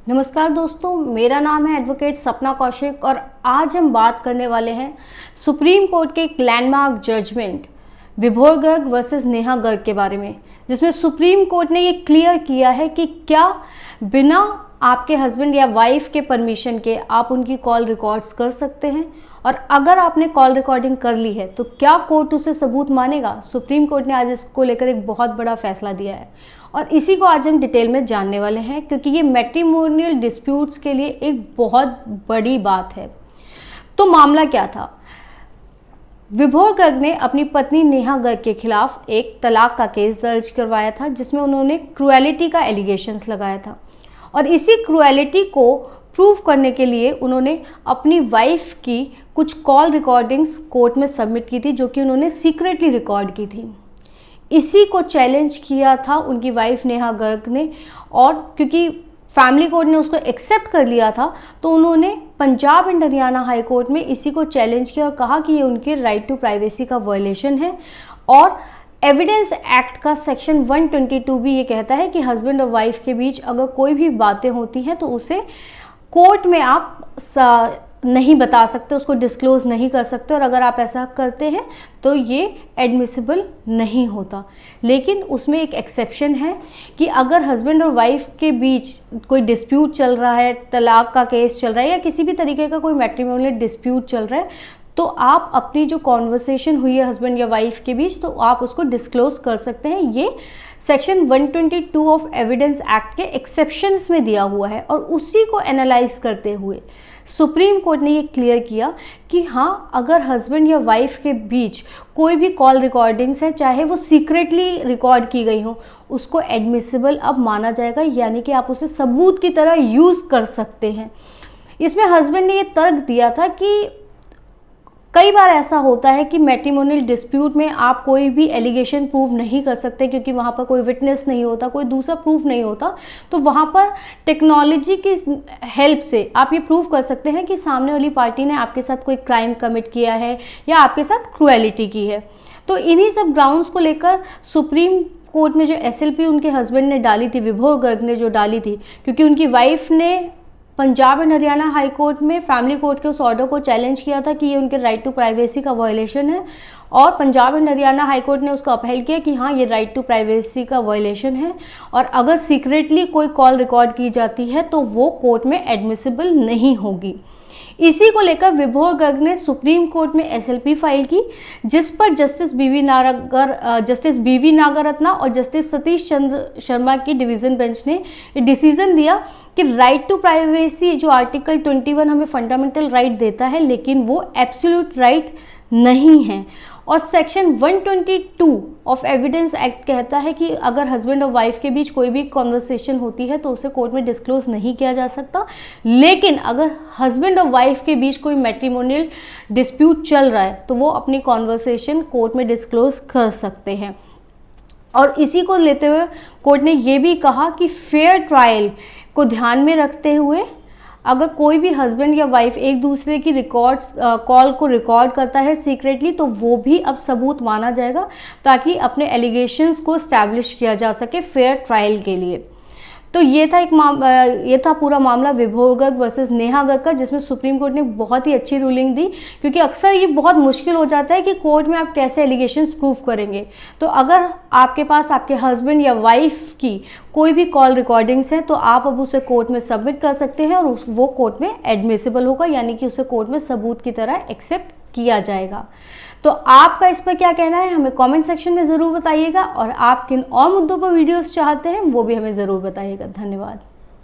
नमस्कार दोस्तों, मेरा नाम है एडवोकेट सपना कौशिक और आज हम बात करने वाले हैं सुप्रीम कोर्ट के एक लैंडमार्क जजमेंट विभोर गर्ग वर्सेस नेहा गर्ग के बारे में, जिसमें सुप्रीम कोर्ट ने ये क्लियर किया है कि क्या बिना आपके हस्बैंड या वाइफ के परमिशन के आप उनकी कॉल रिकॉर्ड्स कर सकते हैं, और अगर आपने कॉल रिकॉर्डिंग कर ली है तो क्या कोर्ट उसे सबूत मानेगा। सुप्रीम कोर्ट ने आज इसको लेकर एक बहुत बड़ा फैसला दिया है और इसी को आज हम डिटेल में जानने वाले हैं, क्योंकि ये मैट्रिमोनियल डिस्प्यूट्स के लिए एक बहुत बड़ी बात है। तो मामला क्या था? विभोर गर्ग ने अपनी पत्नी नेहा गर्ग के खिलाफ एक तलाक का केस दर्ज करवाया था, जिसमें उन्होंने क्रुएलिटी का एलिगेशंस लगाया था और इसी क्रुएलिटी को प्रूव करने के लिए उन्होंने अपनी वाइफ की कुछ कॉल रिकॉर्डिंग्स कोर्ट में सबमिट की थी, जो कि उन्होंने सीक्रेटली रिकॉर्ड की थी। इसी को चैलेंज किया था उनकी वाइफ नेहा गर्ग ने, और क्योंकि फैमिली कोर्ट ने उसको एक्सेप्ट कर लिया था तो उन्होंने Punjab and Haryana high court में इसी को चैलेंज किया और कहा कि ये उनके राइट टू प्राइवेसी का वायलेशन है। और एविडेंस एक्ट का सेक्शन 122 भी ये कहता है कि हस्बैंड और वाइफ के बीच अगर कोई भी बातें होती हैं तो उसे कोर्ट में आप नहीं बता सकते, उसको डिस्क्लोज नहीं कर सकते, और अगर आप ऐसा करते हैं तो ये एडमिसिबल नहीं होता। लेकिन उसमें एक एक्सेप्शन है कि अगर हस्बैंड और वाइफ के बीच कोई डिस्प्यूट चल रहा है, तलाक का केस चल रहा है या किसी भी तरीके का कोई मैट्रिमोनियल डिस्प्यूट चल रहा है, तो आप अपनी जो कॉन्वर्सेशन हुई है हस्बैंड या वाइफ के बीच तो आप उसको डिस्क्लोज कर सकते हैं। ये सेक्शन 122 ऑफ एविडेंस एक्ट के एक्सेप्शंस में दिया हुआ है और उसी को एनालाइज करते हुए सुप्रीम कोर्ट ने ये क्लियर किया कि हाँ, अगर हस्बैंड या वाइफ के बीच कोई भी कॉल रिकॉर्डिंग्स है, चाहे वो सीक्रेटली रिकॉर्ड की गई हो, उसको एडमिसिबल अब माना जाएगा, यानी कि आप उसे सबूत की तरह यूज़ कर सकते हैं। इसमें हस्बैंड ने ये तर्क दिया था कि कई बार ऐसा होता है कि मैट्रिमोनियल डिस्प्यूट में आप कोई भी एलिगेशन प्रूव नहीं कर सकते, क्योंकि वहाँ पर कोई विटनेस नहीं होता, कोई दूसरा प्रूफ नहीं होता। तो वहाँ पर टेक्नोलॉजी की हेल्प से आप ये प्रूव कर सकते हैं कि सामने वाली पार्टी ने आपके साथ कोई क्राइम कमिट किया है या आपके साथ क्रुएलिटी की है। तो इन्हीं सब ग्राउंड्स को लेकर सुप्रीम कोर्ट में जो SLP उनके हस्बैंड ने डाली थी, विभोर गर्ग ने जो डाली थी, क्योंकि उनकी वाइफ ने Punjab and Haryana high court में फैमिली कोर्ट के उस ऑर्डर को चैलेंज किया था कि ये उनके राइट टू प्राइवेसी का वायलेशन है, और Punjab and Haryana high court ने उसको अपहेल्ड किया कि हाँ, ये राइट टू प्राइवेसी का वायलेशन है और अगर सीक्रेटली कोई कॉल रिकॉर्ड की जाती है तो वो कोर्ट में एडमिसिबल नहीं होगी। इसी को लेकर विभोर गर्ग ने सुप्रीम कोर्ट में SLP फाइल की, जिस पर जस्टिस BV नागरत्ना और जस्टिस सतीश चंद्र शर्मा की डिवीजन बेंच ने डिसीजन दिया कि राइट टू प्राइवेसी जो आर्टिकल 21 हमें फंडामेंटल राइट देता है, लेकिन वो एब्सोल्यूट राइट नहीं है। और सेक्शन 122 ऑफ एविडेंस एक्ट कहता है कि अगर हस्बैंड और वाइफ के बीच कोई भी कॉन्वर्सेशन होती है तो उसे कोर्ट में डिस्क्लोज नहीं किया जा सकता, लेकिन अगर हस्बैंड और वाइफ के बीच कोई मैट्रिमोनियल डिस्प्यूट चल रहा है तो वो अपनी कॉन्वर्सेशन कोर्ट में डिस्क्लोज कर सकते हैं। और इसी को लेते हुए कोर्ट ने ये भी कहा कि फेयर ट्रायल को ध्यान में रखते हुए अगर कोई भी हस्बैंड या वाइफ एक दूसरे की कॉल को रिकॉर्ड करता है सीक्रेटली, तो वो भी अब सबूत माना जाएगा, ताकि अपने एलिगेशंस को एस्टैब्लिश किया जा सके फेयर ट्रायल के लिए। तो ये था पूरा मामला विभोर गर्ग वर्सेस नेहा गर्ग का, जिसमें सुप्रीम कोर्ट ने बहुत ही अच्छी रूलिंग दी, क्योंकि अक्सर ये बहुत मुश्किल हो जाता है कि कोर्ट में आप कैसे एलिगेशंस प्रूव करेंगे। तो अगर आपके पास आपके हस्बैंड या वाइफ की कोई भी कॉल रिकॉर्डिंग्स है तो आप अब उसे कोर्ट में सबमिट कर सकते हैं और वो कोर्ट में एडमिसिबल होगा, यानी कि उसे कोर्ट में सबूत की तरह एक्सेप्ट किया जाएगा। तो आपका इस पर क्या कहना है, हमें कमेंट सेक्शन में ज़रूर बताइएगा, और आप किन और मुद्दों पर वीडियोस चाहते हैं वो भी हमें ज़रूर बताइएगा। धन्यवाद।